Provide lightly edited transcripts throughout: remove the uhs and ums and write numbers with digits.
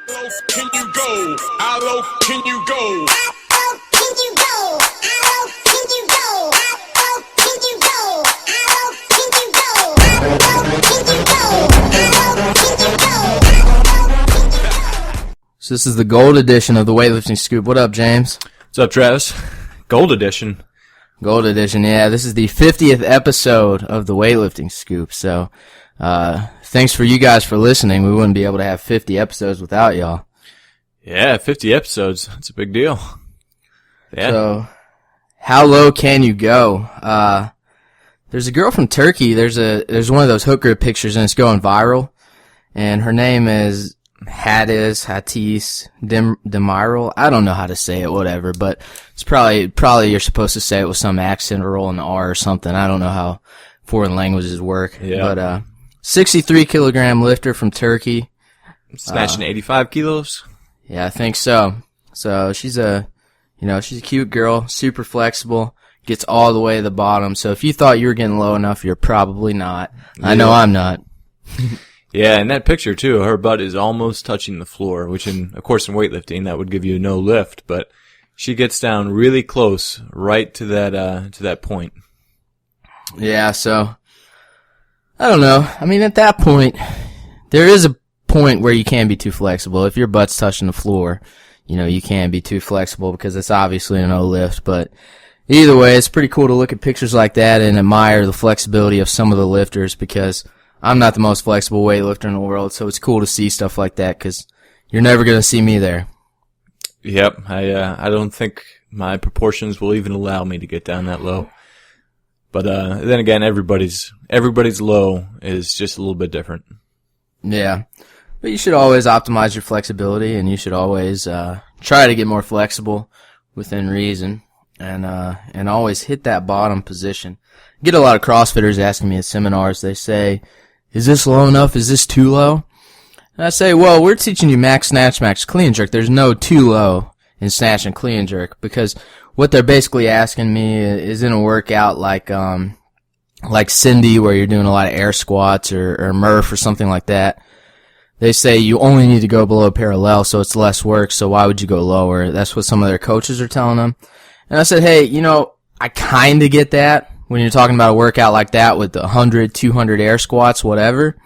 How low can you go? How low can you go? How low can you go? How low can you go? How low can you go? How low can you go? How low can you go? How low can you go? So this is the gold edition of the weightlifting scoop. What up, James? What's up, Travis? Gold edition. Gold edition, yeah. This is the 50th episode of the weightlifting scoop. So, thanks for you guys for listening. We wouldn't be able to have 50 episodes without y'all. Yeah, 50 episodes. That's a big deal. Yeah. So, how low can you go? There's a girl from Turkey. There's one of those hook grip pictures and it's going viral. And her name is Hatis Demiral. I don't know how to say it, whatever, but it's probably you're supposed to say it with some accent or roll in the R or something. I don't know how foreign languages work. Yeah. But 63 kilogram lifter from Turkey. Snatching 85 kilos? Yeah, I think so. So she's a cute girl, super flexible, gets all the way to the bottom. So if you thought you were getting low enough, you're probably not. I know I'm not. Yeah, in that picture too, her butt is almost touching the floor, which of course in weightlifting that would give you no lift, but she gets down really close, right to that point. Yeah, so I don't know. I mean, at that point, there is a point where you can be too flexible. If your butt's touching the floor, you can be too flexible because it's obviously a no lift, but either way, it's pretty cool to look at pictures like that and admire the flexibility of some of the lifters because I'm not the most flexible weightlifter in the world, so it's cool to see stuff like that because you're never going to see me there. Yep, I don't think my proportions will even allow me to get down that low. But then again, everybody's low is just a little bit different. Yeah, but you should always optimize your flexibility, and you should always try to get more flexible within reason, and always hit that bottom position. I get a lot of CrossFitters asking me at seminars. They say, "Is this low enough? Is this too low?" And I say, "Well, we're teaching you max snatch, max clean jerk. There's no too low in snatch and clean jerk because what they're basically asking me is in a workout like Cindy, where you're doing a lot of air squats or Murph or something like that. They say you only need to go below parallel, so it's less work. So why would you go lower?" That's what some of their coaches are telling them. And I said, "Hey, I kind of get that." When you're talking about a workout like that with 100, 200 air squats, whatever.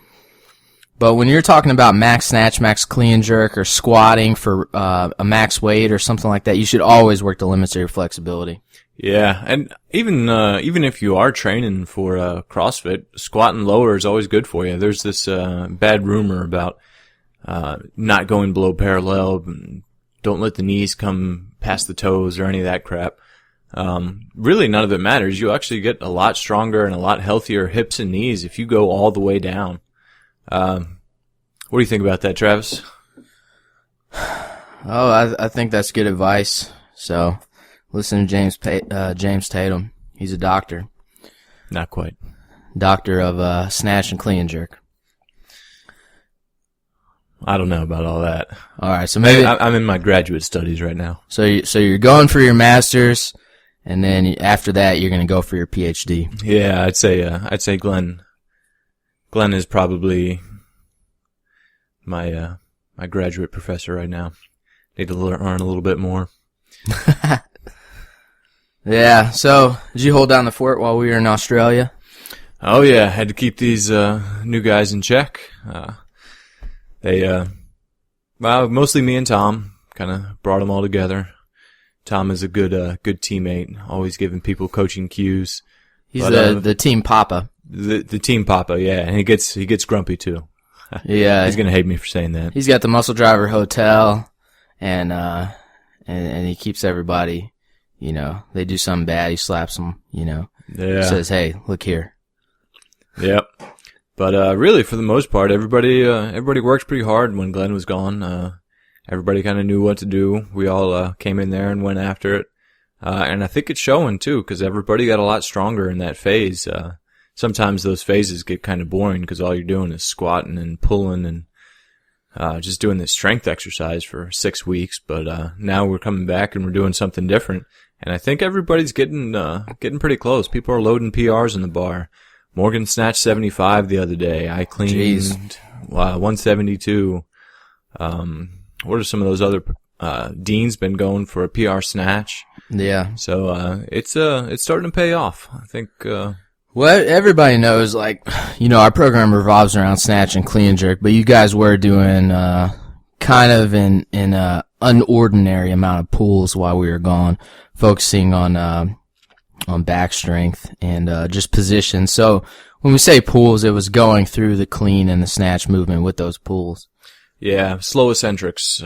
But when you're talking about max snatch, max clean jerk, or squatting for a max weight or something like that, you should always work the limits of your flexibility. Yeah, and even if you are training for CrossFit, squatting lower is always good for you. There's this bad rumor about not going below parallel, don't let the knees come past the toes or any of that crap. Really none of it matters. You actually get a lot stronger and a lot healthier hips and knees if you go all the way down. What do you think about that, Travis? Oh, I think that's good advice. So, listen to James Tatum. He's a doctor. Not quite. Doctor of snatch and clean jerk. I don't know about all that. All right, so maybe I'm in my graduate studies right now. So you're going for your master's. And then after that, you're going to go for your PhD. Yeah, I'd say Glenn is probably my graduate professor right now. Need to learn a little bit more. Yeah. So did you hold down the fort while we were in Australia? Oh yeah, had to keep these new guys in check. Mostly me and Tom kind of brought them all together. Tom is a good teammate, always giving people coaching cues. He's the team papa. The team papa, yeah, and he gets grumpy too. Yeah, he's gonna hate me for saying that. He's got the Muscle Driver Hotel, and he keeps everybody. They do something bad, he slaps them. Yeah. Says, "Hey, look here." Yep. But really, for the most part, everybody worked pretty hard when Glenn was gone. Everybody kind of knew what to do. We all came in there and went after it. And I think it's showing, too, because everybody got a lot stronger in that phase. Sometimes those phases get kind of boring because all you're doing is squatting and pulling and just doing this strength exercise for 6 weeks. But now we're coming back and we're doing something different. And I think everybody's getting pretty close. People are loading PRs in the bar. Morgan snatched 75 the other day. I cleaned 172. what are some of those other, Dean's been going for a PR snatch. Yeah. So, it's starting to pay off. I think, Well, everybody knows, like, our program revolves around snatch and clean and jerk, but you guys were doing, kind of in a unordinary amount of pulls while we were gone, focusing on back strength and, just position. So when we say pulls, it was going through the clean and the snatch movement with those pulls. yeah, slow eccentrics,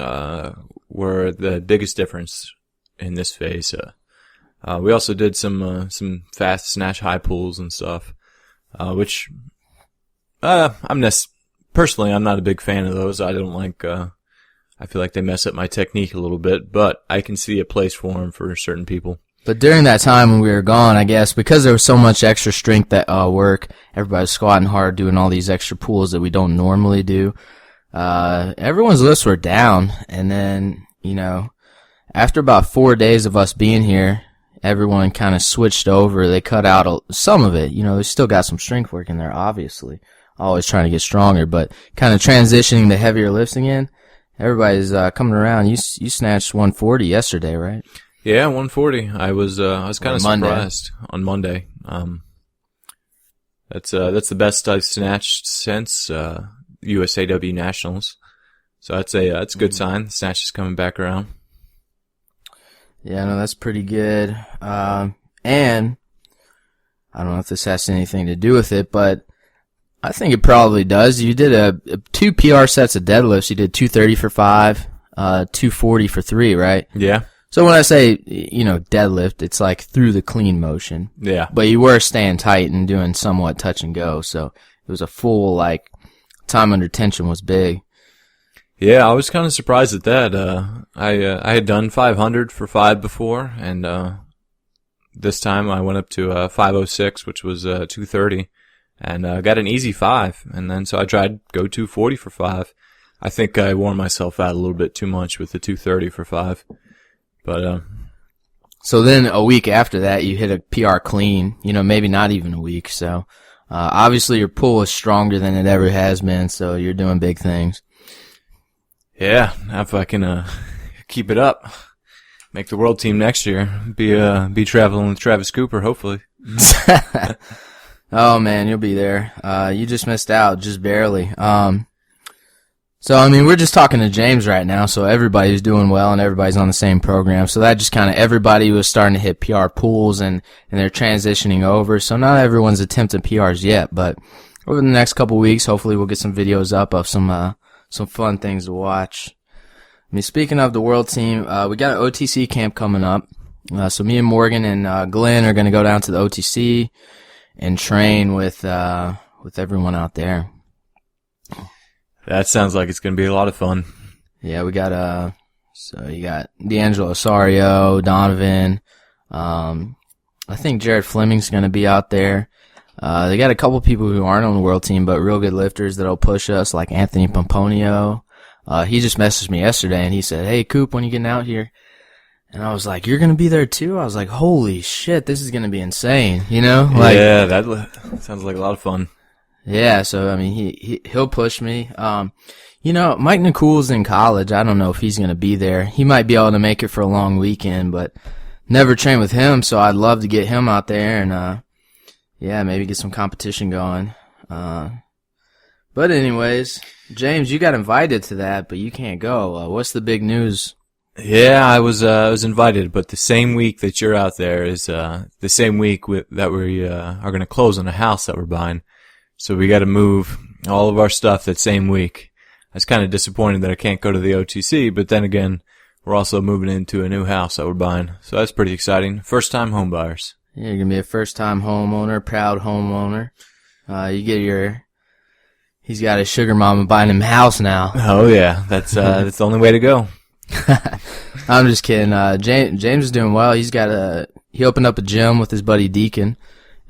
were the biggest difference in this phase. We also did some fast snatch high pulls and stuff, which, personally, I'm not a big fan of those. I don't like, I feel like they mess up my technique a little bit, but I can see a place for them for certain people. But during that time when we were gone, I guess, because there was so much extra strength at work, everybody was squatting hard, doing all these extra pulls that we don't normally do. Everyone's lifts were down, and then, after about 4 days of us being here, everyone kind of switched over. They cut out some of it. They still got some strength work in there, obviously. Always trying to get stronger, but kind of transitioning to heavier lifts again. Everybody's coming around. You snatched 140 yesterday, right? Yeah, 140. I was kind of surprised on Monday. That's the best I've snatched since USAW Nationals. So that's a good sign. The snatch is coming back around. Yeah, no, that's pretty good. And I don't know if this has anything to do with it, but I think it probably does. You did 2 PR sets of deadlifts. You did 230 for 5, 240 for 3, right? Yeah. So when I say, deadlift, it's like through the clean motion. Yeah. But you were staying tight and doing somewhat touch and go. So it was a full, time under tension was big. Yeah, I was kind of surprised at that. I had done 500 for 5 before, and this time I went up to 506, which was 230, and got an easy 5. And then so I tried go 240 for 5. I think I wore myself out a little bit too much with the 230 for 5. But so then a week after that, you hit a PR clean. Maybe not even a week. So obviously your pull is stronger than it ever has been. So you're doing big things. yeah, if I can keep it up, make the world team next year, be traveling with Travis Cooper, hopefully. Oh man, you'll be there. You just missed out, just barely. So, we're just talking to James right now, so everybody's doing well and everybody's on the same program. So that just kind of, everybody was starting to hit PR pools and they're transitioning over. So not everyone's attempting PRs yet, but over the next couple weeks, hopefully we'll get some videos up of some fun things to watch. Speaking of the world team, we got an OTC camp coming up. So me and Morgan and Glenn are going to go down to the OTC and train with everyone out there. That sounds like it's going to be a lot of fun. Yeah, we got, so you got D'Angelo Osario, Donovan, I think Jared Fleming's gonna be out there. They got a couple people who aren't on the world team, but real good lifters that'll push us, like Anthony Pomponio. He just messaged me yesterday and he said, "Hey, Coop, when you getting out here?" And I was like, "You're gonna be there too?" I was like, "Holy shit, this is gonna be insane," Yeah, that sounds like a lot of fun. Yeah, so he'll push me. Mike Nicoul's in college. I don't know if he's gonna be there. He might be able to make it for a long weekend, but never trained with him, so I'd love to get him out there and maybe get some competition going. But anyways, James, you got invited to that, but you can't go. What's the big news? Yeah, I was invited, but the same week that you're out there is the same week that we are going to close on a house that we're buying. So we got to move all of our stuff that same week. I was kind of disappointed that I can't go to the OTC, but then again, we're also moving into a new house that we're buying. So that's pretty exciting. First time home buyers. Yeah, you're going to be a first time homeowner, proud homeowner. He's got his sugar mama buying him a house now. Oh yeah, that's the only way to go. I'm just kidding. James is doing well. He opened up a gym with his buddy Deacon,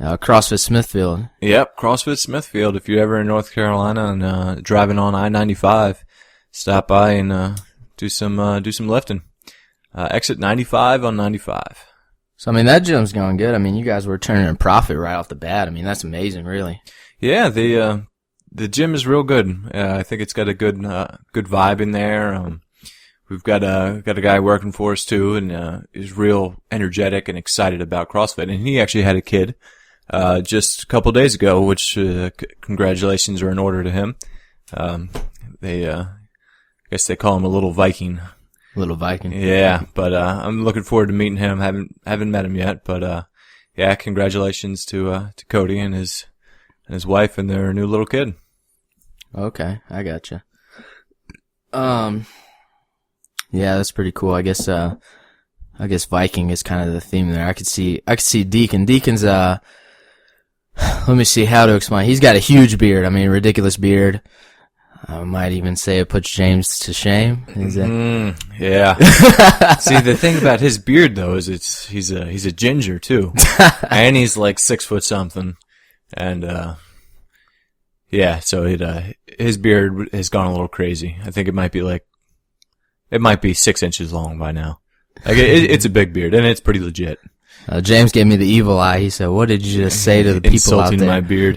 CrossFit Smithfield. Yep, CrossFit Smithfield. If you're ever in North Carolina and driving on I-95, stop by and do some lifting. Exit 95 on 95. So that gym's going good. You guys were turning a profit right off the bat. That's amazing, really. Yeah, the gym is real good. I think it's got a good vibe in there. we've got a guy working for us too, and is real energetic and excited about CrossFit. And he actually had a kid just a couple days ago, which congratulations are in order to him. They I guess they call him a little Viking. Little Viking. Yeah, but I'm looking forward to meeting him. Haven't met him yet, but yeah, congratulations to Cody and his wife and their new little kid. Okay, I gotcha. Yeah, that's pretty cool. I guess Viking is kind of the theme there. I could see Deacon. Deacon's let me see how to explain. He's got a huge beard. I mean, ridiculous beard. I might even say it puts James to shame. Is that? Yeah. See, the thing about his beard though is he's a ginger too, and he's like 6 foot something, and yeah. So his beard has gone a little crazy. I think it might be 6 inches long by now. Like it's a big beard, and it's pretty legit. James gave me the evil eye. He said, "What did you just say to the people out there?" Insulting my beard.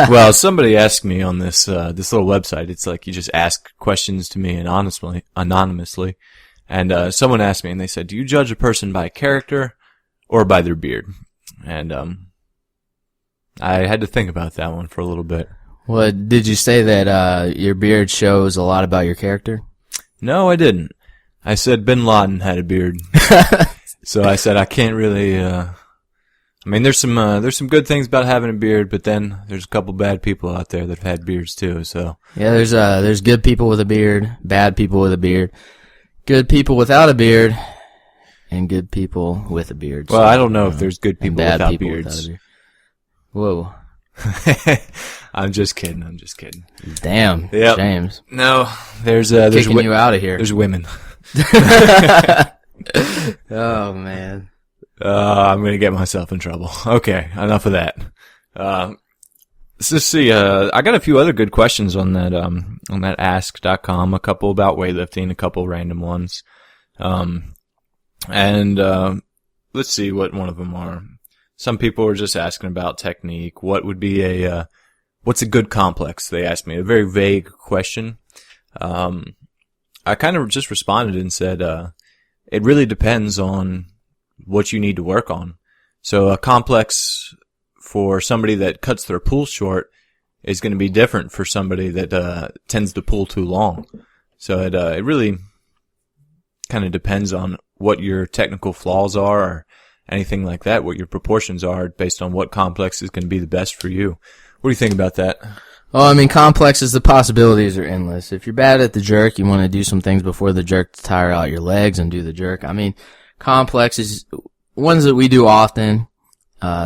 Well, somebody asked me on this little website. It's like you just ask questions to me anonymously. And someone asked me, and they said, "Do you judge a person by character or by their beard?" And I had to think about that one for a little bit. Well, did you say that your beard shows a lot about your character? No, I didn't. I said Bin Laden had a beard. So I said I can't really. I mean, there's some good things about having a beard, but then there's a couple bad people out there that have had beards too. So yeah, there's good people with a beard, bad people with a beard, good people without a beard, and good people with a beard. Well, I don't know if there's good people bad without people beards. without a beard. Whoa. I'm just kidding. Damn, Yep. James. No, there's Kicking you out of here. There's women. Oh man. I'm gonna get myself in trouble. Okay, enough of that. Let's see. I got a few other good questions on that ask.com. A couple about weightlifting, a couple random ones. And let's see what one of them are. Some people were just asking about technique. What would be what's a good complex? They asked me a very vague question. I kind of just responded and said, it really depends on what you need to work on. So a complex for somebody that cuts their pull short is going to be different for somebody that tends to pull too long. So it really kind of depends on what your technical flaws are or anything like that, what your proportions are based on what complex is going to be the best for you. What do you think about that? Well, I mean, complexes, the possibilities are endless. If you're bad at the jerk, you want to do some things before the jerk to tire out your legs and do the jerk. I mean, complexes, ones that we do often,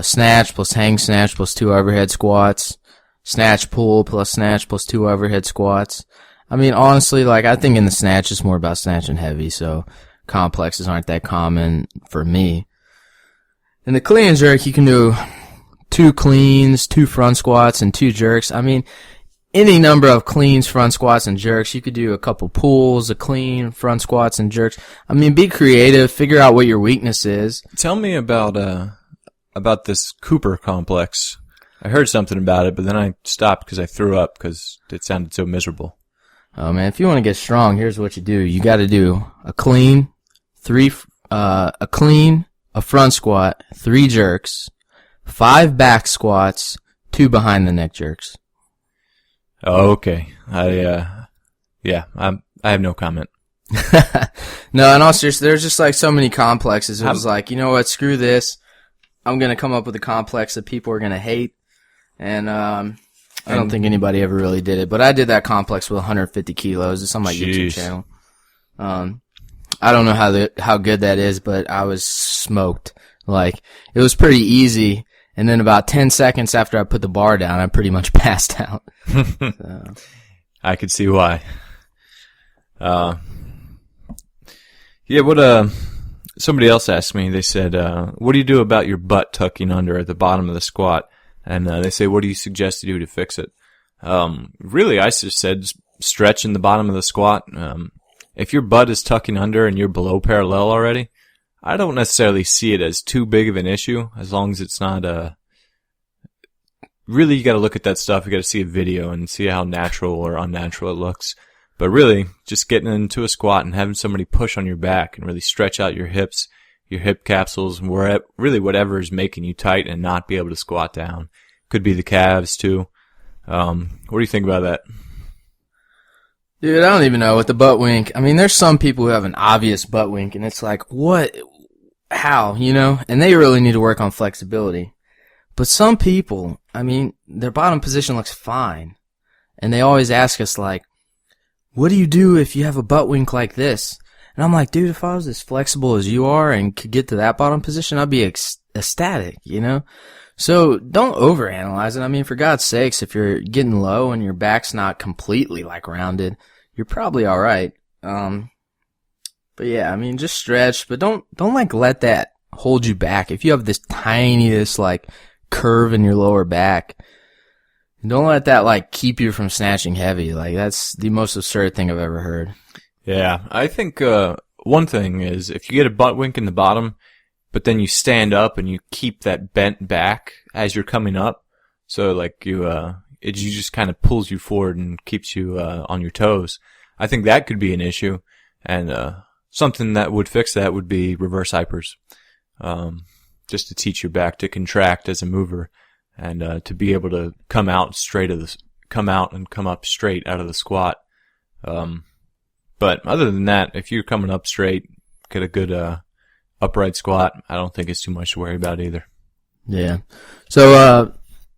snatch plus hang snatch plus 2 overhead squats, snatch pull plus snatch plus 2 overhead squats. I mean, honestly, like, I think in the snatch it's more about snatching heavy, so complexes aren't that common for me. In the clean and jerk, you can do 2 cleans, 2 front squats, and 2 jerks. I mean, any number of cleans, front squats, and jerks. You could do a couple pulls, a clean, front squats, and jerks. I mean, be creative. Figure out what your weakness is. Tell me about this Cooper complex. I heard something about it, but then I stopped because I threw up because it sounded so miserable. Oh man, if you want to get strong, here's what you do. You got to do a clean, a front squat, 3 jerks, 5 back squats, 2 behind the neck jerks. Oh, okay. I have no comment. No, in all seriousness, there's just like so many complexes. It was like, you know what, screw this. I'm going to come up with a complex that people are going to hate. And I don't think anybody ever really did it. But I did that complex with 150 kilos. It's on my YouTube channel. I don't know how good that is, but I was smoked. Like, it was pretty easy. And then about 10 seconds after I put the bar down, I pretty much passed out. So. I could see why. Somebody else asked me, they said, what do you do about your butt tucking under at the bottom of the squat? And they say, what do you suggest to do to fix it? Really, I just said stretch in the bottom of the squat. If your butt is tucking under and you're below parallel already, I don't necessarily see it as too big of an issue, as long as it's not really, you gotta look at that stuff, you gotta see a video and see how natural or unnatural it looks. But really, just getting into a squat and having somebody push on your back and really stretch out your hips, your hip capsules, really whatever is making you tight and not be able to squat down. Could be the calves too. What do you think about that? Dude, I don't even know with the butt wink. I mean, there's some people who have an obvious butt wink, and it's like, what? How? You know? And they really need to work on flexibility. But some people, I mean, their bottom position looks fine. And they always ask us, like, what do you do if you have a butt wink like this? And I'm like, dude, if I was as flexible as you are and could get to that bottom position, I'd be ecstatic, you know? So don't overanalyze it. I mean, for God's sakes, if you're getting low and your back's not completely like rounded, you're probably all right. But yeah, I mean, just stretch, but don't like let that hold you back. If you have this tiniest like curve in your lower back, don't let that like keep you from snatching heavy. Like that's the most absurd thing I've ever heard. Yeah, I think one thing is if you get a butt wink in the bottom, but then you stand up and you keep that bent back as you're coming up, so like it just kind of pulls you forward and keeps you on your toes. I think that could be an issue, and something that would fix that would be reverse hypers, just to teach your back to contract as a mover and to be able to come out and come up straight out of the squat. But other than that, if you're coming up straight, get a good upright squat, I don't think it's too much to worry about either. Yeah. So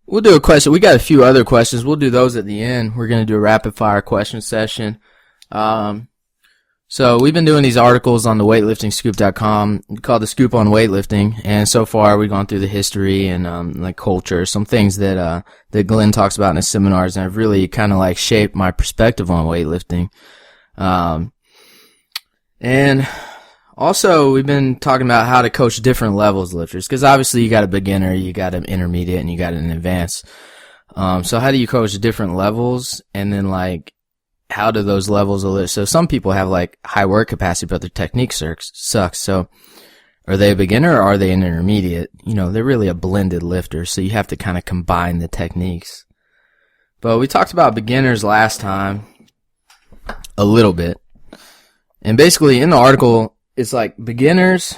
we'll do a question. We got a few other questions. We'll do those at the end. We're going to do a rapid fire question session. So we've been doing these articles on the weightliftingscoop.com called The Scoop on Weightlifting, and so far we've gone through the history and like culture, some things that Glenn talks about in his seminars, and have really kind of like shaped my perspective on weightlifting. And also we've been talking about how to coach different levels of lifters, because obviously you got a beginner, you got an intermediate, and you got an advanced. So how do you coach different levels, and then like how do those levels of lift? So some people have like high work capacity, but their technique sucks. So are they a beginner or are they an intermediate? You know, they're really a blended lifter. So you have to kind of combine the techniques. But we talked about beginners last time a little bit. And basically in the article, it's like beginners,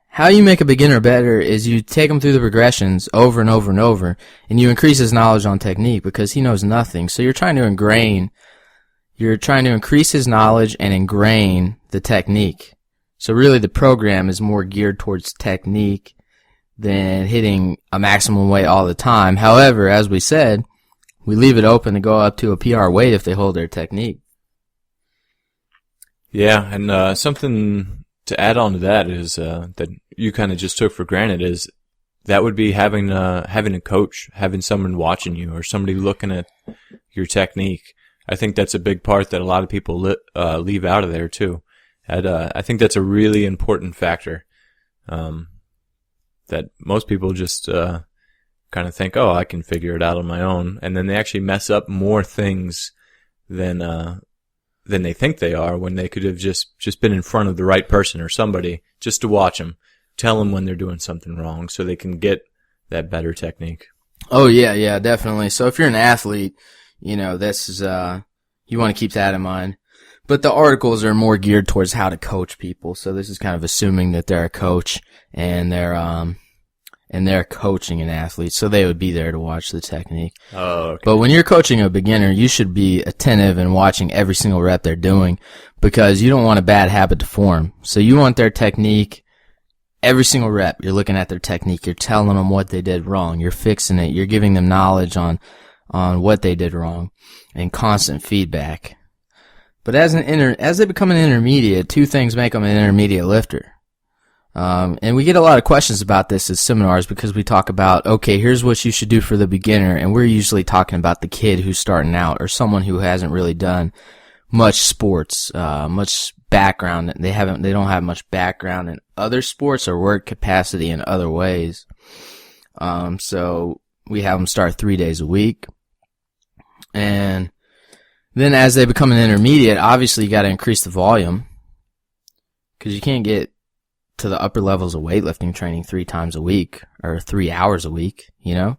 how you make a beginner better is you take him through the progressions over and over and over, and you increase his knowledge on technique because he knows nothing. So you're trying to increase his knowledge and ingrain the technique. So really the program is more geared towards technique than hitting a maximum weight all the time. However, as we said, we leave it open to go up to a PR weight if they hold their technique. Yeah, and something to add on to that is that you kind of just took for granted is that would be having a coach, having someone watching you or somebody looking at your technique. I think that's a big part that a lot of people leave out of there too. And I think that's a really important factor that most people just kind of think, oh, I can figure it out on my own, and then they actually mess up more things than they think they are when they could have just been in front of the right person or somebody just to watch them, tell them when they're doing something wrong so they can get that better technique. Oh yeah, definitely. So if you're an athlete, you know, this is, you want to keep that in mind. But the articles are more geared towards how to coach people. So this is kind of assuming that they're a coach and they're coaching an athlete. So they would be there to watch the technique. Oh, okay. But when you're coaching a beginner, you should be attentive and watching every single rep they're doing because you don't want a bad habit to form. So you want their technique every single rep. You're looking at their technique. You're telling them what they did wrong. You're fixing it. You're giving them knowledge on what they did wrong and constant feedback. But as they become an intermediate, two things make them an intermediate lifter. And we get a lot of questions about this at seminars because we talk about, okay, here's what you should do for the beginner, and we're usually talking about the kid who's starting out or someone who hasn't really done much sports, much background. They don't have much background in other sports or work capacity in other ways. So we have them start 3 days a week. And then as they become an intermediate, obviously you got to increase the volume because you can't get to the upper levels of weightlifting training 3 times a week or 3 hours a week, you know?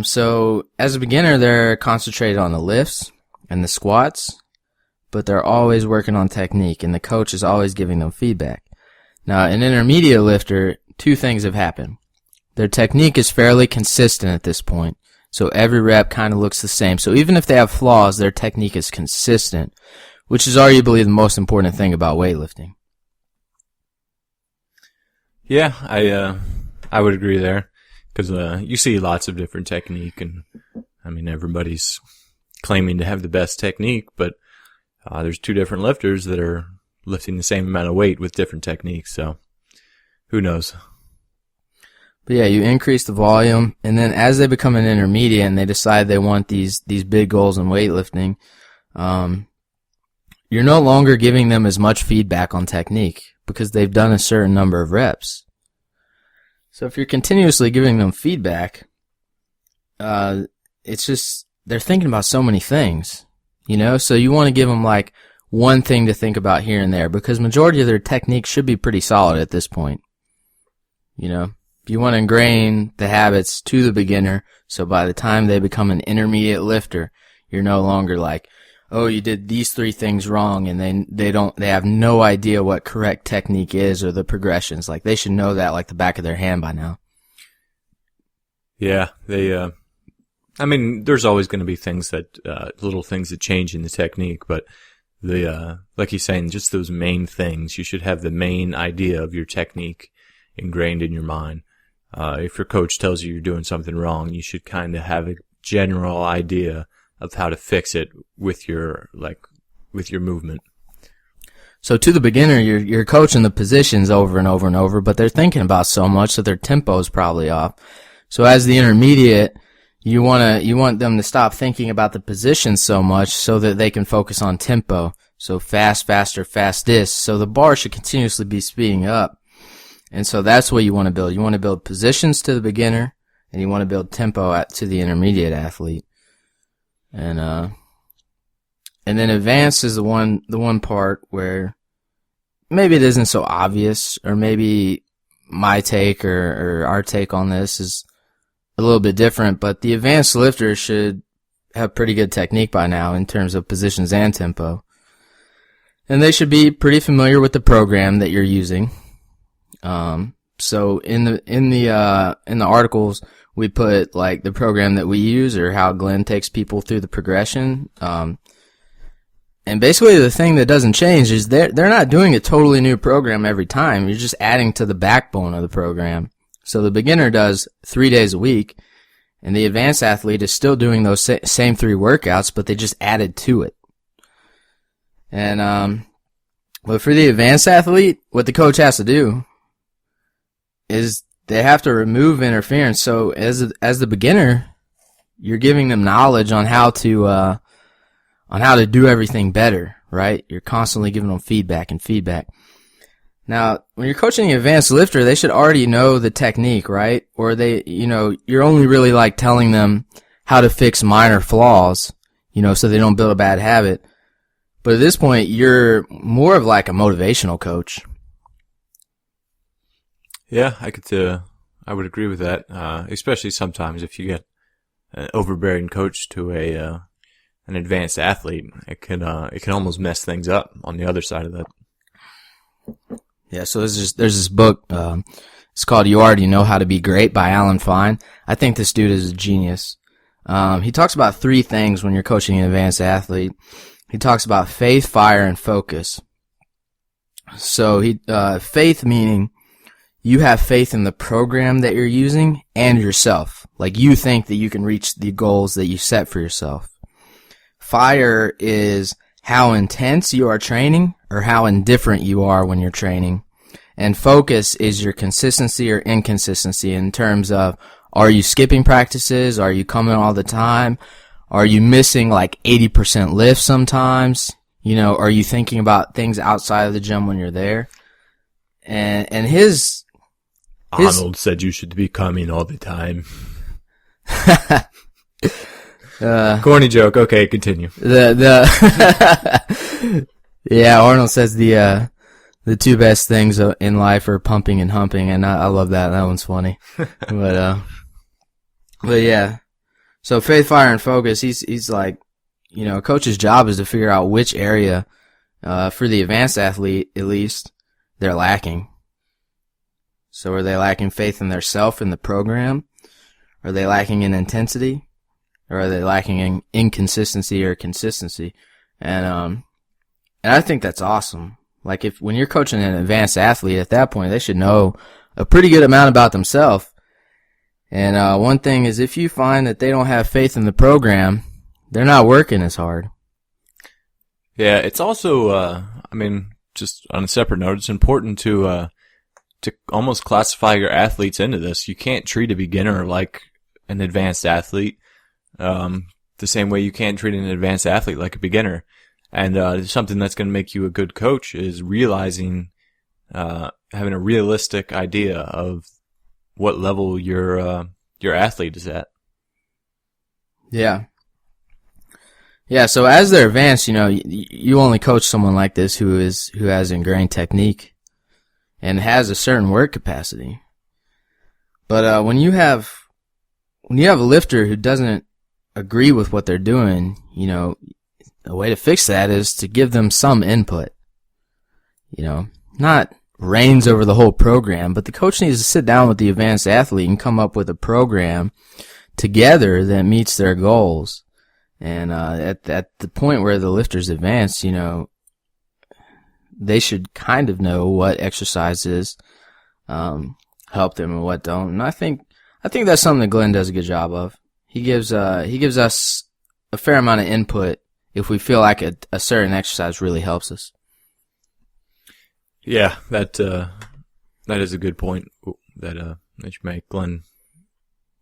So as a beginner, they're concentrated on the lifts and the squats, but they're always working on technique, and the coach is always giving them feedback. Now, an intermediate lifter, two things have happened. Their technique is fairly consistent at this point, so every rep kind of looks the same. So even if they have flaws, their technique is consistent, which is arguably the most important thing about weightlifting. Yeah, I would agree there, because you see lots of different technique, and I mean everybody's claiming to have the best technique, but there's two different lifters that are lifting the same amount of weight with different techniques, so who knows? But yeah, you increase the volume, and then as they become an intermediate and they decide they want these big goals in weightlifting, you're no longer giving them as much feedback on technique because they've done a certain number of reps. So if you're continuously giving them feedback, it's just, they're thinking about so many things, you know? So you want to give them like one thing to think about here and there, because majority of their technique should be pretty solid at this point, you know? You want to ingrain the habits to the beginner, so by the time they become an intermediate lifter, you're no longer like, oh, you did these three things wrong, and they have no idea what correct technique is or the progressions. Like, they should know that like the back of their hand by now. Yeah, I mean, there's always going to be things that, little things that change in the technique, but like he's saying, just those main things, you should have the main idea of your technique ingrained in your mind. If your coach tells you you're doing something wrong, you should kind of have a general idea of how to fix it with your movement. So to the beginner, you're coaching the positions over and over and over, but they're thinking about so much that their tempo is probably off. So as the intermediate, you want them to stop thinking about the positions so much so that they can focus on tempo. So fast, faster, fastest. So the bar should continuously be speeding up. And so that's what you want to build. You want to build positions to the beginner, and you want to build tempo to the intermediate athlete. And then advanced is the one part where maybe it isn't so obvious, or maybe my take or our take on this is a little bit different, but the advanced lifter should have pretty good technique by now in terms of positions and tempo. And they should be pretty familiar with the program that you're using. So in the articles, we put like the program that we use or how Glenn takes people through the progression. And basically the thing that doesn't change is they're not doing a totally new program every time. You're just adding to the backbone of the program. So the beginner does 3 days a week, and the advanced athlete is still doing those same 3 workouts, but they just added to it. And, but for the advanced athlete, what the coach has to do is they have to remove interference. So as the beginner, you're giving them knowledge on how to do everything better, right? You're constantly giving them feedback. Now, when you're coaching an advanced lifter, they should already know the technique, right? Or you're only really like telling them how to fix minor flaws, so they don't build a bad habit. But at this point, you're more of like a motivational coach. Yeah, I would agree with that. Especially sometimes if you get an overbearing coach to an advanced athlete, it can almost mess things up on the other side of that. Yeah, so there's this book, it's called You Already Know How to Be Great by Alan Fine. I think this dude is a genius. He talks about 3 things when you're coaching an advanced athlete. He talks about faith, fire, and focus. So faith meaning you have faith in the program that you're using and yourself. Like you think that you can reach the goals that you set for yourself. Fire is how intense you are training or how indifferent you are when you're training. And focus is your consistency or inconsistency in terms of, are you skipping practices? Are you coming all the time? Are you missing like 80% lifts sometimes? Are you thinking about things outside of the gym when you're there? And Arnold said you should be coming all the time. Corny joke. Okay, continue. Yeah, Arnold says the 2 best things in life are pumping and humping, and I love that. That one's funny. But yeah. So faith, fire, and focus. He's like, a coach's job is to figure out which area, for the advanced athlete at least, they're lacking. So are they lacking faith in their self in the program? Are they lacking in intensity? Or are they lacking in inconsistency or consistency? And I think that's awesome. Like when you're coaching an advanced athlete at that point, they should know a pretty good amount about themselves. And one thing is, if you find that they don't have faith in the program, they're not working as hard. Yeah, it's also, just on a separate note, it's important to almost classify your athletes into this. You can't treat a beginner like an advanced athlete, the same way you can't treat an advanced athlete like a beginner. And something that's going to make you a good coach is realizing, having a realistic idea of what level your athlete is at. Yeah. Yeah, so as they're advanced, you only coach someone like this who has ingrained technique and has a certain work capacity. But when you have a lifter who doesn't agree with what they're doing, a way to fix that is to give them some input. Not reins over the whole program, but the coach needs to sit down with the advanced athlete and come up with a program together that meets their goals. And at the point where the lifter's advanced, they should kind of know what exercises help them and what don't. And I think that's something that Glenn does a good job of. He gives us a fair amount of input if we feel like a certain exercise really helps us. Yeah, that is a good point that you make. Glenn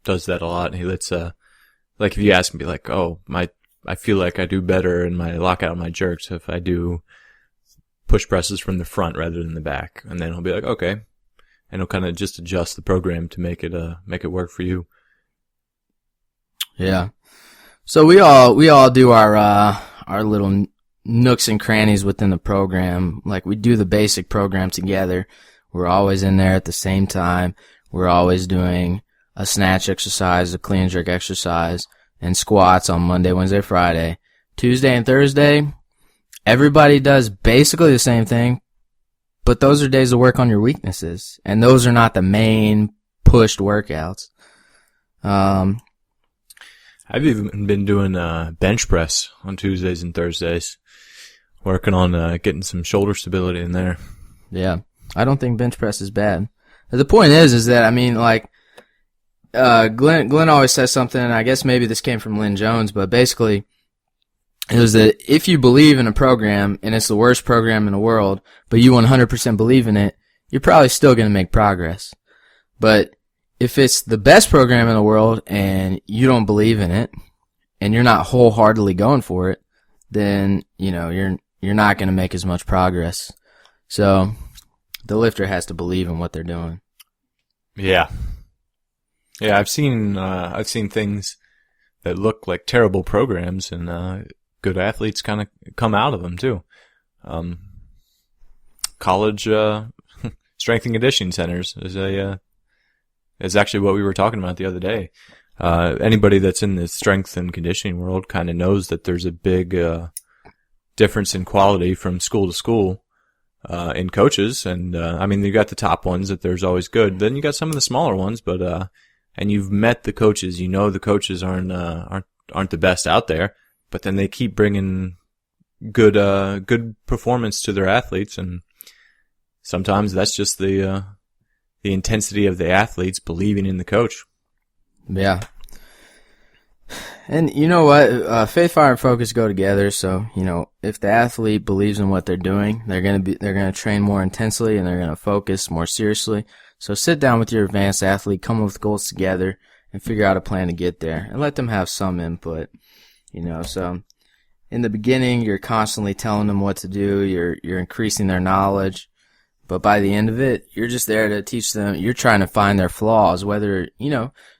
does that a lot. He lets like if you ask me, like, I feel like I do better in my lockout and my jerks if I do push presses from the front rather than the back, and then he'll be like, okay, and he'll kind of just adjust the program to make it work for you. Yeah. So we all do our little nooks and crannies within the program. Like, we do the basic program together. We're always in there at the same time. We're always doing a snatch exercise, a clean and jerk exercise, and squats on Monday, Wednesday, Friday. Tuesday and Thursday, everybody does basically the same thing, but those are days to work on your weaknesses, and those are not the main pushed workouts. I've even been doing bench press on Tuesdays and Thursdays, working on getting some shoulder stability in there. Yeah, I don't think bench press is bad. The point is that, Glenn always says something, and I guess maybe this came from Lynn Jones, but basically it was that if you believe in a program and it's the worst program in the world, but you 100% believe in it, you're probably still going to make progress. But if it's the best program in the world and you don't believe in it and you're not wholeheartedly going for it, then, you're not going to make as much progress. So the lifter has to believe in what they're doing. Yeah. Yeah, I've seen things that look like terrible programs, and good athletes kind of come out of them too. College strength and conditioning centers is actually what we were talking about the other day. Anybody that's in the strength and conditioning world kind of knows that there's a big difference in quality from school to school in coaches, and you got the top ones that there's always good. Then you got some of the smaller ones, but and you've met the coaches, the coaches aren't the best out there, but then they keep bringing good performance to their athletes, and sometimes that's just the intensity of the athletes believing in the coach. Yeah. And you know what? Faith, fire, and focus go together. So, if the athlete believes in what they're doing, they're going to train more intensely and they're going to focus more seriously. So sit down with your advanced athlete, come up with goals together, and figure out a plan to get there, and let them have some input. So in the beginning, you're constantly telling them what to do. You're increasing their knowledge. But by the end of it, you're just there to teach them. You're trying to find their flaws, whether,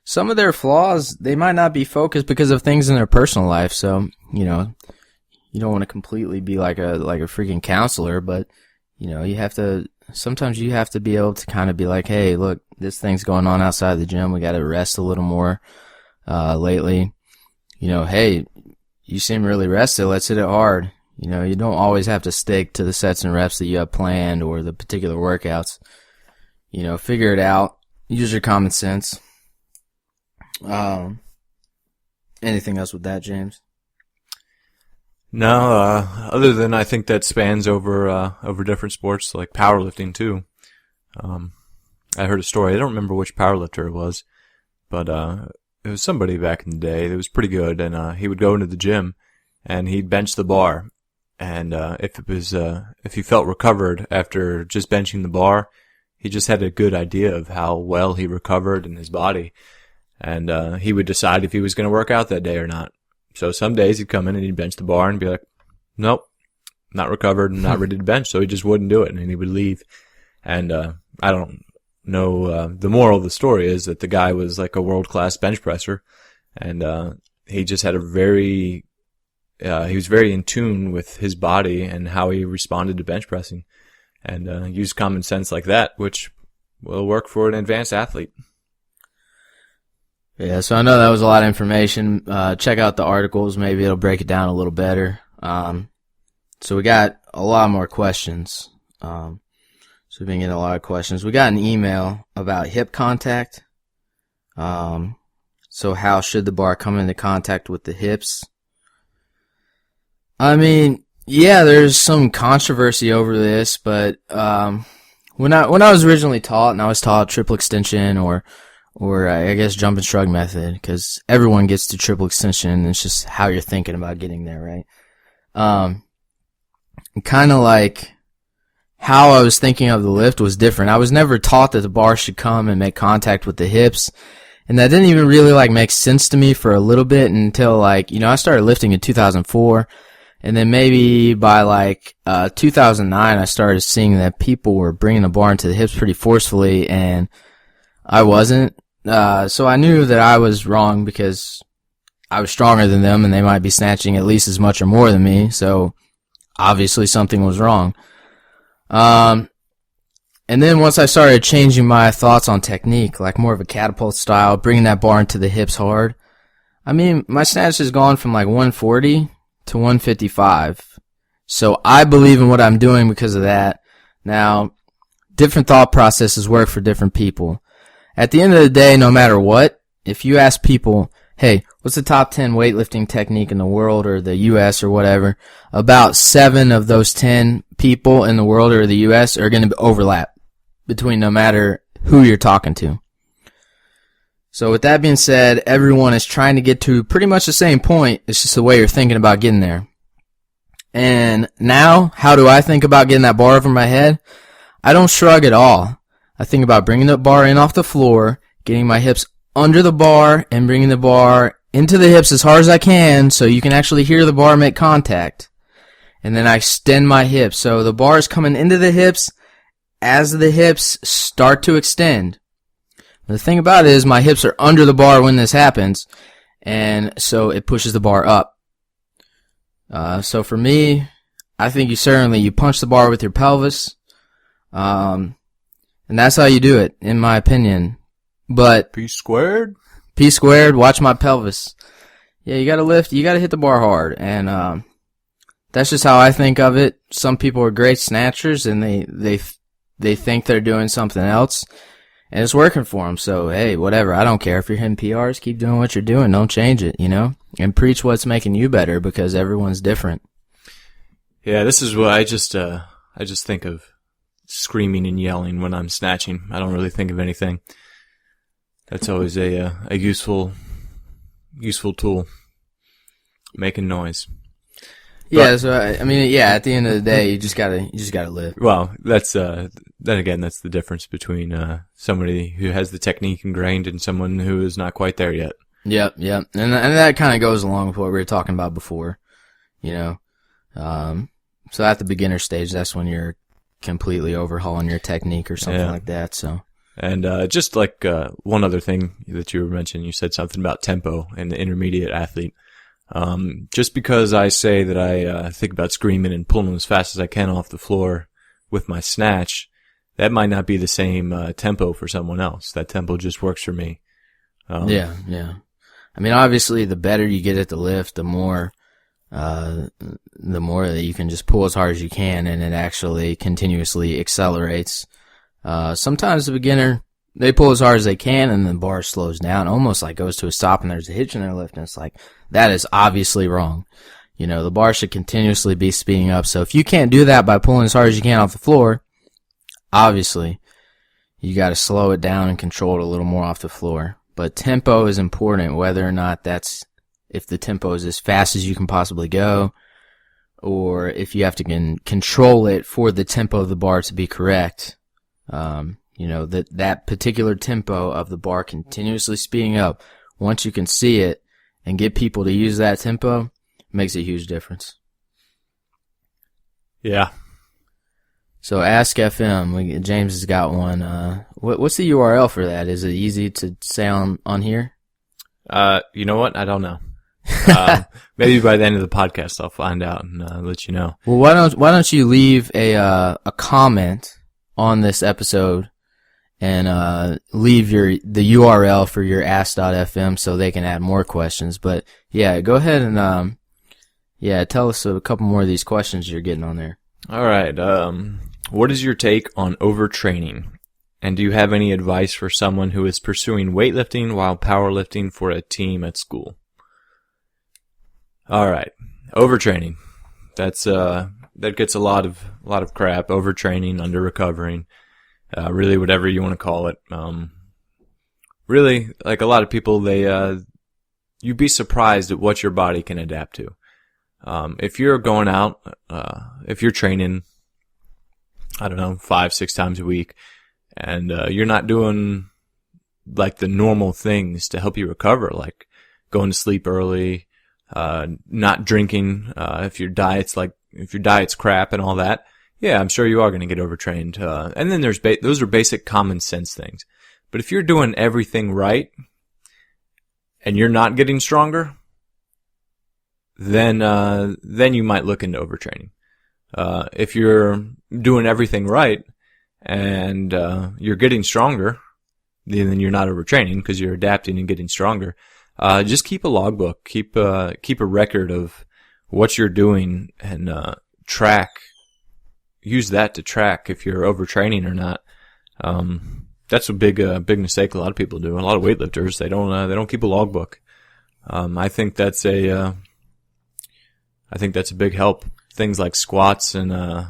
some of their flaws, they might not be focused because of things in their personal life. So, you don't want to completely be like a freaking counselor, but, sometimes you have to be able to kind of be like, hey, look, this thing's going on outside the gym. We got to rest a little more, lately. Hey, you seem really rested. Let's hit it hard. You know, you don't always have to stick to the sets and reps that you have planned or the particular workouts. You know, figure it out. Use your common sense. Anything else with that, James? No, other than I think that spans over different sports like powerlifting too. I heard a story. I don't remember which powerlifter it was, but it was somebody back in the day that was pretty good, and he would go into the gym and he'd bench the bar. And if he felt recovered after just benching the bar, he just had a good idea of how well he recovered in his body. And he would decide if he was going to work out that day or not. So some days he'd come in and he'd bench the bar and be like, nope, not recovered, not ready to bench. So he just wouldn't do it, and he would leave. And I don't know, the moral of the story is that the guy was like a world-class bench presser, and he just had he was very in tune with his body and how he responded to bench pressing, and used common sense like that, which will work for an advanced athlete. Yeah, so I know that was a lot of information. Check out the articles. Maybe it'll break it down a little better. So we got a lot more questions. So we've been getting a lot of questions. We got an email about hip contact. So how should the bar come into contact with the hips? I mean, yeah, there's some controversy over this, but when I was originally taught, and I was taught triple extension or I guess jump and shrug method, because everyone gets to triple extension, and it's just how you're thinking about getting there, right? Kind of like how I was thinking of the lift was different. I was never taught that the bar should come and make contact with the hips, and that didn't even really make sense to me for a little bit until I started lifting in 2004, and then maybe by 2009 I started seeing that people were bringing the bar into the hips pretty forcefully, and I wasn't. So I knew that I was wrong because I was stronger than them, and they might be snatching at least as much or more than me, so obviously something was wrong. And then once I started changing my thoughts on technique, like more of a catapult style, bringing that bar into the hips hard, I mean, my snatch has gone from 140 to 155. So I believe in what I'm doing because of that. Now, different thought processes work for different people. At the end of the day, no matter what, if you ask people, hey, what's the top 10 weightlifting technique in the world or the U.S. or whatever, about 7 of those 10 people in the world or the U.S. are going to overlap between no matter who you're talking to. So with that being said, everyone is trying to get to pretty much the same point. It's just the way you're thinking about getting there. And now, how do I think about getting that bar over my head? I don't shrug at all. I think about bringing the bar in off the floor, getting my hips under the bar, and bringing the bar into the hips as hard as I can so you can actually hear the bar make contact. And then I extend my hips. So the bar is coming into the hips as the hips start to extend. The thing about it is my hips are under the bar when this happens, and so it pushes the bar up. So for me, I think you punch the bar with your pelvis, and that's how you do it, in my opinion. But P squared, watch my pelvis. Yeah, you gotta lift, you gotta hit the bar hard, and that's just how I think of it. Some people are great snatchers, and they think they're doing something else, and it's working for them. So hey, whatever. I don't care if you're hitting PRs. Keep doing what you're doing. Don't change it, and preach what's making you better, because everyone's different. Yeah, this is what I just think of screaming and yelling when I'm snatching. I don't really think of anything. That's always a useful tool, making noise. Yeah, so I mean, yeah. At the end of the day, you just gotta live. Well, that's then again, that's the difference between somebody who has the technique ingrained and someone who is not quite there yet. Yep, and that kind of goes along with what we were talking about before, So at the beginner stage, that's when you're completely overhauling your technique or something like that. So. And just one other thing that you were mentioning, you said something about tempo and the intermediate athlete. Just because I say that I think about screaming and pulling as fast as I can off the floor with my snatch, that might not be the same tempo for someone else. That tempo just works for me. Yeah. I mean, obviously, the better you get at the lift, the more the more that you can just pull as hard as you can, and it actually continuously accelerates. Sometimes the beginner, they pull as hard as they can, and the bar slows down, almost like goes to a stop, and there's a hitch in their lift, and it's like, that is obviously wrong. You know, the bar should continuously be speeding up. So if you can't do that by pulling as hard as you can off the floor, obviously, you got to slow it down and control it a little more off the floor. But tempo is important, whether or not that's, if the tempo is as fast as you can possibly go, or if you have to control it for the tempo of the bar to be correct. You know, that particular tempo of the bar continuously speeding up, once you can see it and get people to use that tempo, makes a huge difference. Yeah. So Ask FM, James has got one. What's the URL for that? Is it easy to say on here? You know what? I don't know. Maybe by the end of the podcast I'll find out and let you know. Well, why don't you leave a comment on this episode and leave the URL for your ask.fm so they can add more questions. But yeah, go ahead and tell us a couple more of these questions you're getting on there. All right. What is your take on overtraining? And do you have any advice for someone who is pursuing weightlifting while powerlifting for a team at school? All right. Overtraining. That gets a lot of crap. Overtraining, under recovering, really whatever you want to call it. Really, like a lot of people, you'd be surprised at what your body can adapt to. If you're going out, if you're training, I don't know, 5-6 times a week, and you're not doing like the normal things to help you recover, like going to sleep early, not drinking, if your diet's crap and all that, yeah, I'm sure you are going to get overtrained. And then those are basic common sense things. But if you're doing everything right and you're not getting stronger, then you might look into overtraining. If you're doing everything right and you're getting stronger, then you're not overtraining because you're adapting and getting stronger. Just keep a logbook, keep a record of what you're doing and use that to track if you're overtraining or not. That's a big mistake a lot of people do. A lot of weightlifters, they don't keep a logbook. I think that's a big help. Things like squats and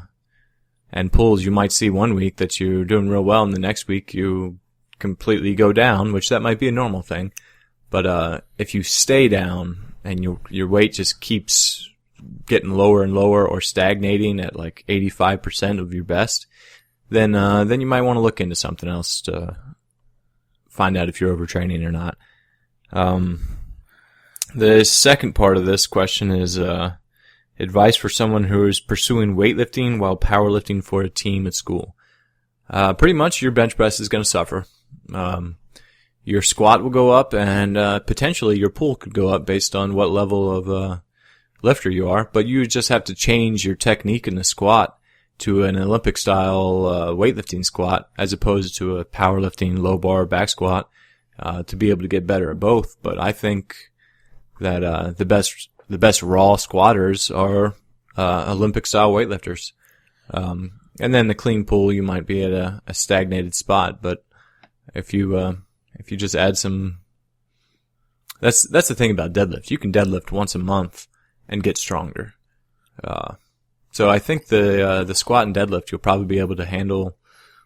pulls, you might see one week that you're doing real well, and the next week you completely go down, which that might be a normal thing. But if you stay down and your weight just keeps getting lower and lower or stagnating at like 85% of your best, then you might want to look into something else to find out if you're overtraining or not. The second part of this question is advice for someone who is pursuing weightlifting while powerlifting for a team at school. Pretty much your bench press is going to suffer. Your squat will go up, and potentially your pull could go up based on what level of lifter you are. But you just have to change your technique in the squat to an Olympic-style weightlifting squat as opposed to a powerlifting low bar back squat to be able to get better at both. But I think that the best raw squatters are Olympic-style weightlifters. And then the clean pull, you might be at a stagnated spot. But if you just add some, that's the thing about deadlift. You can deadlift once a month and get stronger. So I think the squat and deadlift you'll probably be able to handle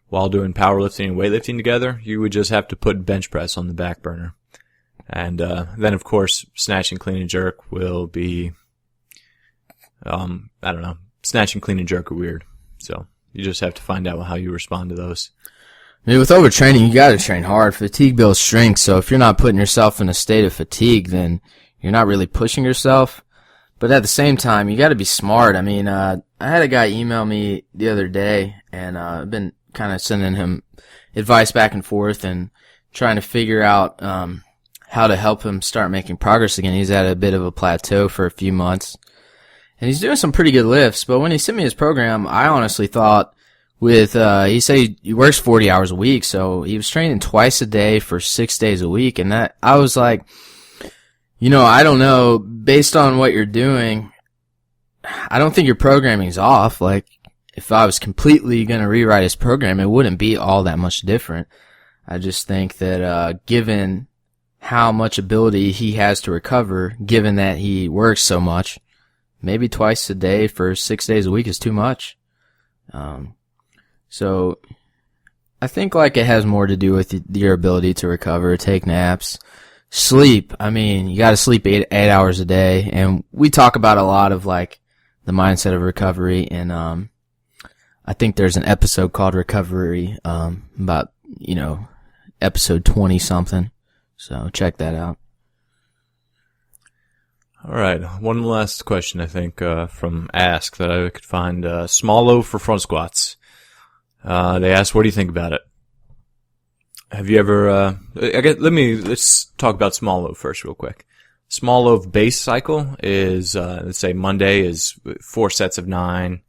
while doing powerlifting and weightlifting together. You would just have to put bench press on the back burner. And then of course snatch and clean and jerk will be I don't know. Snatch and clean and jerk are weird. So you just have to find out how you respond to those. I mean, with overtraining, you got to train hard. Fatigue builds strength, so if you're not putting yourself in a state of fatigue, then you're not really pushing yourself. But at the same time, you got to be smart. I mean, I had a guy email me the other day, and I've been kind of sending him advice back and forth and trying to figure out how to help him start making progress again. He's at a bit of a plateau for a few months, and he's doing some pretty good lifts. But when he sent me his program, I honestly thought, he said he works 40 hours a week, so he was training twice a day for 6 days a week, and that, I was like, I don't know, based on what you're doing, I don't think your programming's off. Like, if I was completely going to rewrite his program, it wouldn't be all that much different. I just think that, given how much ability he has to recover, given that he works so much, maybe twice a day for 6 days a week is too much. So I think like it has more to do with your ability to recover, take naps, sleep. I mean, you got to sleep 8 hours a day, and we talk about a lot of like the mindset of recovery, and I think there's an episode called Recovery, about, episode 20 something. So check that out. All right, one last question, I think, from Ask that I could find. Small loaf for front squats. They asked, what do you think about it? Have you ever, let's talk about small loaf first real quick. Small loaf base cycle is, let's say Monday is 4 sets of 9.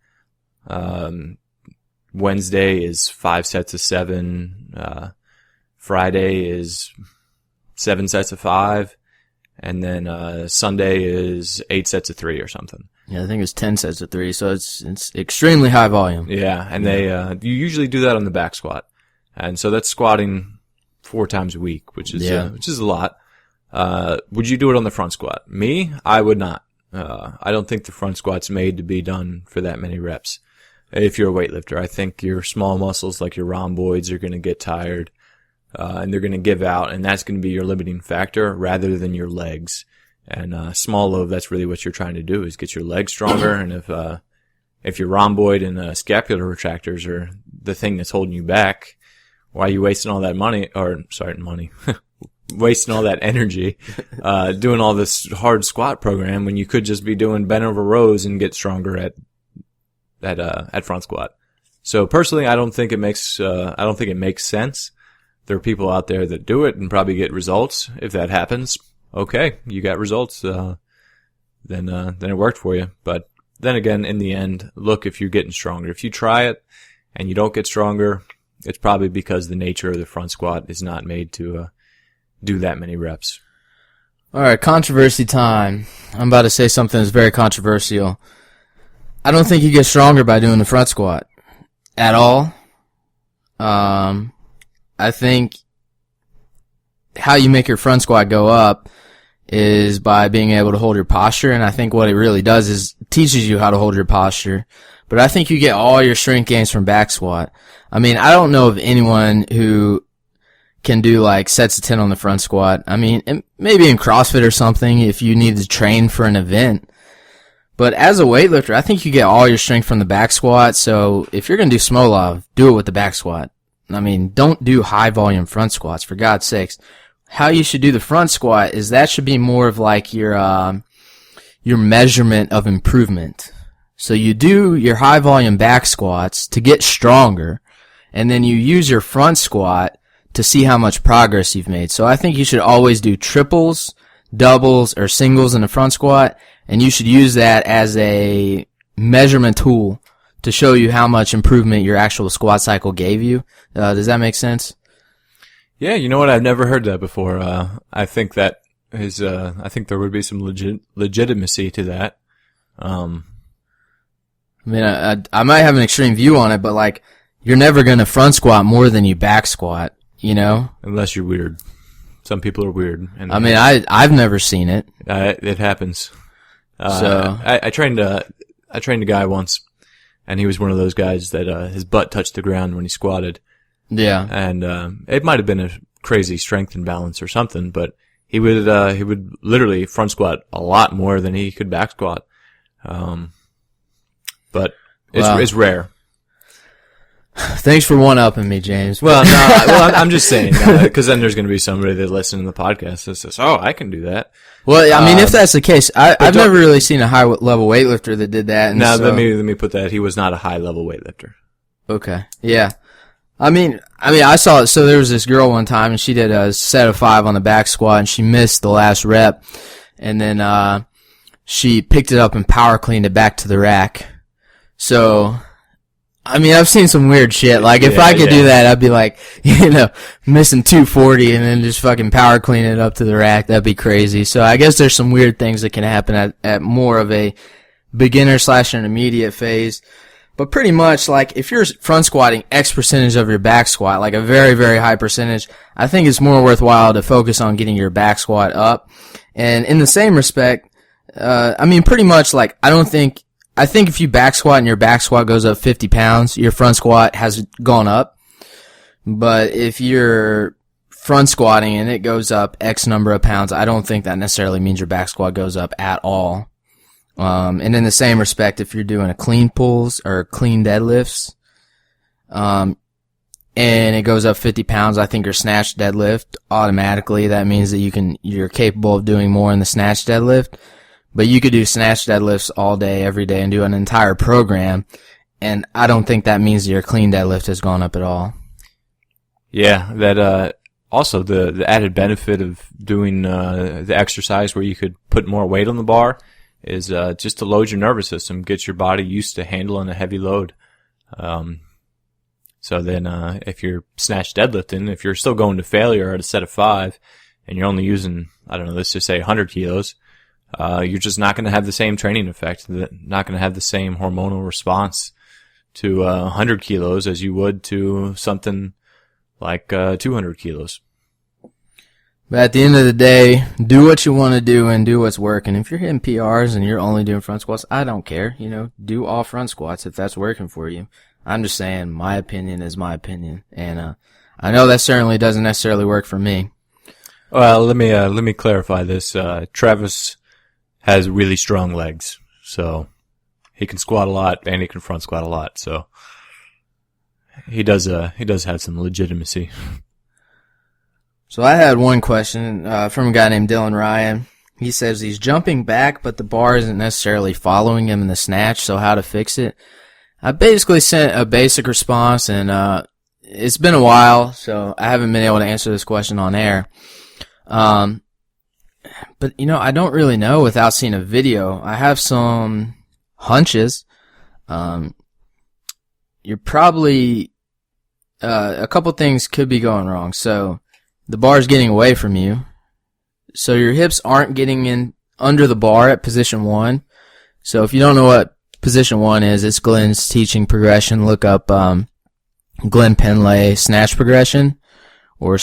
Wednesday is 5 sets of 7. Friday is 7 sets of 5. And then, Sunday is 8 sets of 3 or something. Yeah, I think it's 10 sets of 3, so it's extremely high volume. Yeah, and you usually do that on the back squat. And so that's squatting 4 times a week, which is a lot. Would you do it on the front squat? Me? I would not. I don't think the front squat's made to be done for that many reps. If you're a weightlifter, I think your small muscles like your rhomboids are going to get tired. And they're going to give out, and that's going to be your limiting factor rather than your legs. And small loaf, that's really what you're trying to do, is get your legs stronger. And if your rhomboid and scapular retractors are the thing that's holding you back, why are you wasting all that wasting all that energy doing all this hard squat program when you could just be doing bent over rows and get stronger at front squat? So personally, I don't think it makes sense. There are people out there that do it and probably get results. If that happens, okay, you got results, then it worked for you. But then again, in the end, look if you're getting stronger. If you try it and you don't get stronger, it's probably because the nature of the front squat is not made to do that many reps. All right, controversy time. I'm about to say something that's very controversial. I don't think you get stronger by doing the front squat at all. I think how you make your front squat go up is by being able to hold your posture, and I think what it really does is teaches you how to hold your posture. But I think you get all your strength gains from back squat. I mean, I don't know of anyone who can do like sets of 10 on the front squat. I mean, maybe in CrossFit or something if you need to train for an event. But as a weightlifter, I think you get all your strength from the back squat. So if you're going to do Smolov, do it with the back squat. I mean, don't do high volume front squats, for God's sakes. How you should do the front squat is that should be more of like your measurement of improvement. So you do your high volume back squats to get stronger, and then you use your front squat to see how much progress you've made. So I think you should always do triples, doubles, or singles in the front squat, and you should use that as a measurement tool to show you how much improvement your actual squat cycle gave you. Does that make sense? Yeah, you know what? I've never heard that before. I think that is, I think there would be some legitimacy to that. I mean, I might have an extreme view on it, but like, you're never gonna front squat more than you back squat, you know? Unless you're weird. Some people are weird. And I mean, I've never seen it. It happens. I trained a guy once, and he was one of those guys that, his butt touched the ground when he squatted. Yeah. And, it might have been a crazy strength imbalance or something, but he would literally front squat a lot more than he could back squat. But it's rare. Thanks for one-upping me, James. Well, I'm just saying, because then there's going to be somebody that listens to the podcast that says, "Oh, I can do that." Well, I mean, if that's the case, I've never really seen a high-level weightlifter that did that. And now, let me put that. He was not a high-level weightlifter. Okay. Yeah. I mean, I saw it. So there was this girl one time, and she did a set of 5 on the back squat, and she missed the last rep, and then she picked it up and power cleaned it back to the rack. So, I mean, I've seen some weird shit. Like, if I could do that, I'd be like, missing 240 and then just fucking power clean it up to the rack. That'd be crazy. So I guess there's some weird things that can happen at more of a beginner/intermediate phase. But pretty much, like, if you're front squatting X percentage of your back squat, like a very, very high percentage, I think it's more worthwhile to focus on getting your back squat up. And in the same respect, pretty much, like, I think if you back squat and your back squat goes up 50 pounds, your front squat has gone up. But if you're front squatting and it goes up X number of pounds, I don't think that necessarily means your back squat goes up at all. And in the same respect, if you're doing a clean pulls or clean deadlifts, and it goes up 50 pounds, I think your snatch deadlift automatically, that means that you're capable of doing more in the snatch deadlift. But you could do snatch deadlifts all day, every day, and do an entire program. And I don't think that means that your clean deadlift has gone up at all. Yeah, that, also the added benefit of doing, the exercise where you could put more weight on the bar is just to load your nervous system, get your body used to handling a heavy load. So then if you're snatch deadlifting, if you're still going to failure at a set of 5 and you're only using, I don't know, let's just say 100 kilos, you're just not going to have the same training effect, not going to have the same hormonal response to 100 kilos as you would to something like 200 kilos. But at the end of the day, do what you want to do and do what's working. If you're hitting PRs and you're only doing front squats, I don't care. Do all front squats if that's working for you. I'm just saying my opinion is my opinion. And, I know that certainly doesn't necessarily work for me. Well, let me clarify this. Travis has really strong legs, so he can squat a lot and he can front squat a lot. So he does have some legitimacy. So I had one question from a guy named Dylan Ryan. He says he's jumping back, but the bar isn't necessarily following him in the snatch, so how to fix it? I basically sent a basic response, and it's been a while, so I haven't been able to answer this question on air. But, I don't really know without seeing a video. I have some hunches. You're probably a couple things could be going wrong. So the bar's getting away from you. So your hips aren't getting in under the bar at position 1. So if you don't know what position 1 is, it's Glenn's teaching progression. Look up Glenn Penlay snatch progression or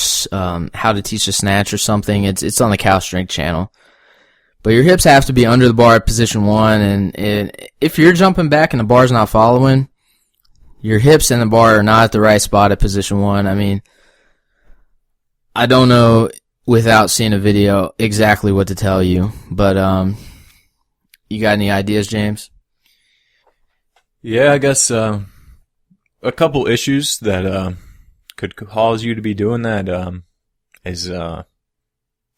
how to teach a snatch or something. It's on the Cal Strength channel. But your hips have to be under the bar at position 1, and if you're jumping back and the bar's not following, your hips and the bar are not at the right spot at position 1. I don't know without seeing a video exactly what to tell you, but you got any ideas, James? Yeah, I guess a couple issues that could cause you to be doing that is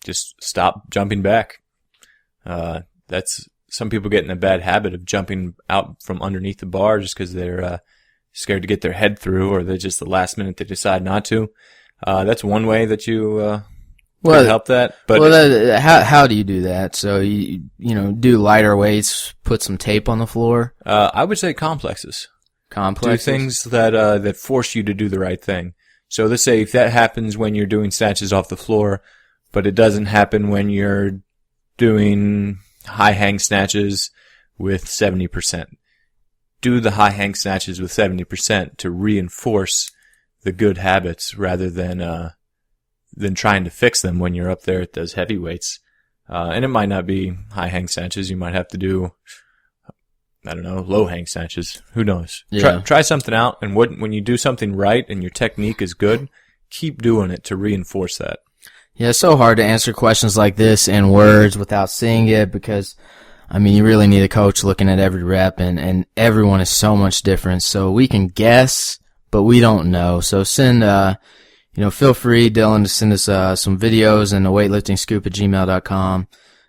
just stop jumping back. That's some people get in a bad habit of jumping out from underneath the bar just because they're scared to get their head through, or they just the last minute they decide not to. That's one way that you could help that. But how do you do that? So you do lighter weights, put some tape on the floor. I would say complexes. Do things that force you to do the right thing. So let's say if that happens when you're doing snatches off the floor, but it doesn't happen when you're doing high hang snatches with 70%. Do the high hang snatches with 70% to reinforce the good habits rather than trying to fix them when you're up there at those heavy weights. And it might not be high hang snatches. You might have to do, I don't know, low hang snatches. Who knows? Yeah. Try something out, and when you do something right and your technique is good, keep doing it to reinforce that. Yeah, it's so hard to answer questions like this in words without seeing it because, you really need a coach looking at every rep, and everyone is so much different. So we can guess, but we don't know. So send, feel free, Dylan, to send us some videos and a weightliftingscoop@gmail.com,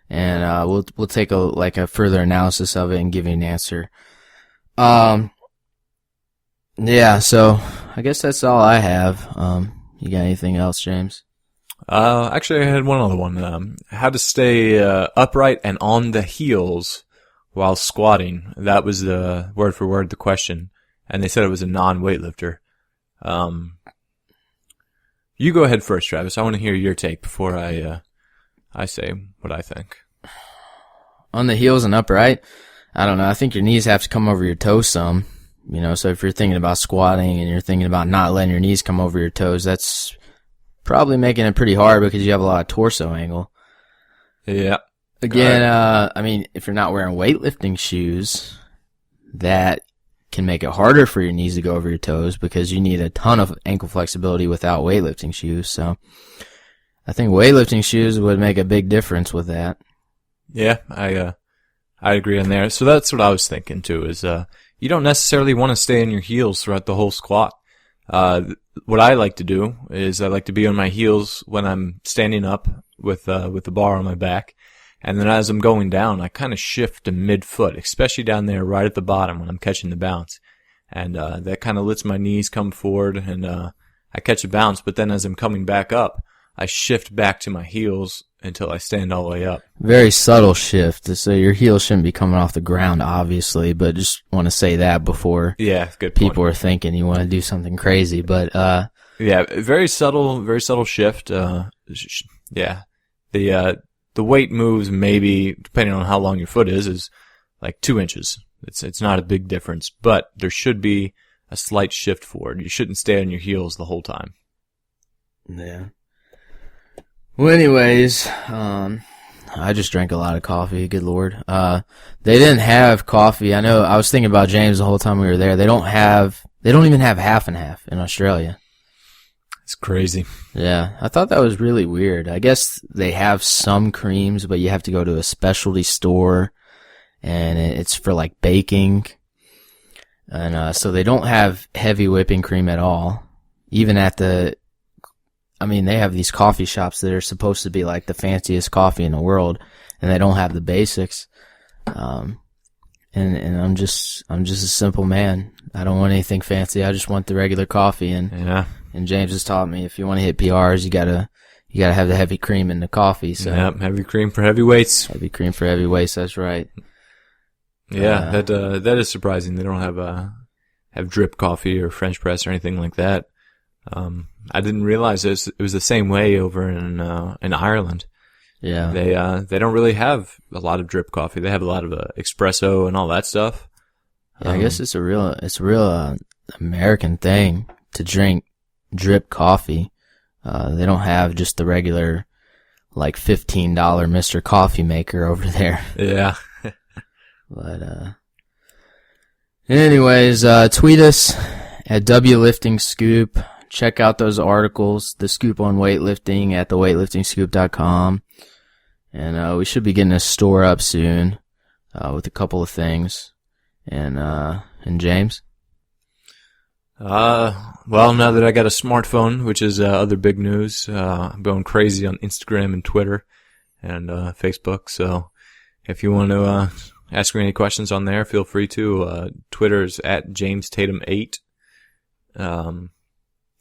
and we'll take a further analysis of it and give you an answer. Yeah, so I guess that's all I have. You got anything else, James? Actually, I had one other one. How to stay upright and on the heels while squatting. That was the word for word the question, and they said it was a non-weightlifter. You go ahead first, Travis. I want to hear your take before I say what I think. On the heels and upright, I don't know. I think your knees have to come over your toes some. You know, so if you're thinking about squatting and you're thinking about not letting your knees come over your toes, that's probably making it pretty hard because you have a lot of torso angle. Yeah. Again, I mean, if you're not wearing weightlifting shoes, that can make it harder for your knees to go over your toes because you need a ton of ankle flexibility without weightlifting shoes. So I think weightlifting shoes would make a big difference with that. Yeah, I agree on there. So that's what I was thinking too, is you don't necessarily want to stay in your heels throughout the whole squat. What I like to do is I like to be on my heels when I'm standing up with the bar on my back. And then as I'm going down, I kind of shift to mid-foot, especially down there right at the bottom when I'm catching the bounce. And that kind of lets my knees come forward and I catch a bounce. But then as I'm coming back up, I shift back to my heels until I stand all the way up. Very subtle shift. So your heels shouldn't be coming off the ground, obviously, but just want to say that before good people are thinking you want to do something crazy. But yeah, very subtle shift. The weight moves maybe, depending on how long your foot is like 2 inches. It's not a big difference, but there should be a slight shift forward. You shouldn't stay on your heels the whole time. Yeah. Well, anyways, I just drank a lot of coffee. Good Lord. They didn't have coffee. I know I was thinking about James the whole time we were there. They don't even have half and half in Australia. It's crazy. Yeah. I thought that was really weird. I guess they have some creams, but you have to go to a specialty store and it's for like baking. And, so they don't have heavy whipping cream at all. Even at they have these coffee shops that are supposed to be like the fanciest coffee in the world, and they don't have the basics. And I'm just a simple man. I don't want anything fancy. I just want the regular coffee. And James has taught me if you want to hit PRs, you gotta have the heavy cream in the coffee. So heavy cream for heavy weights. Heavy cream for heavy weights. That's right. Yeah, that is surprising. They don't have drip coffee or French press or anything like that. I didn't realize it was the same way over in Ireland. Yeah. They don't really have a lot of drip coffee. They have a lot of espresso and all that stuff. Yeah, I guess it's a real American thing to drink drip coffee. They don't have just the regular like $15 Mr. Coffee Maker over there. Yeah. But anyways, tweet us at WLifting Scoop. Check out those articles, the scoop on weightlifting at theweightliftingscoop.com. And we should be getting a store up soon with a couple of things. And James? Well, now that I got a smartphone, which is other big news, I'm going crazy on Instagram and Twitter and Facebook. So if you want to ask me any questions on there, feel free to. Twitter's at James Tatum 8.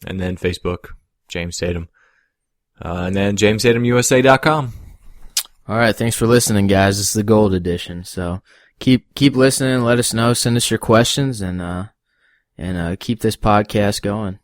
And then Facebook, James Tatum. And then JamesTatumUSA.com. All right, thanks for listening, guys. This is the Gold Edition. So keep listening. Let us know. Send us your questions and keep this podcast going.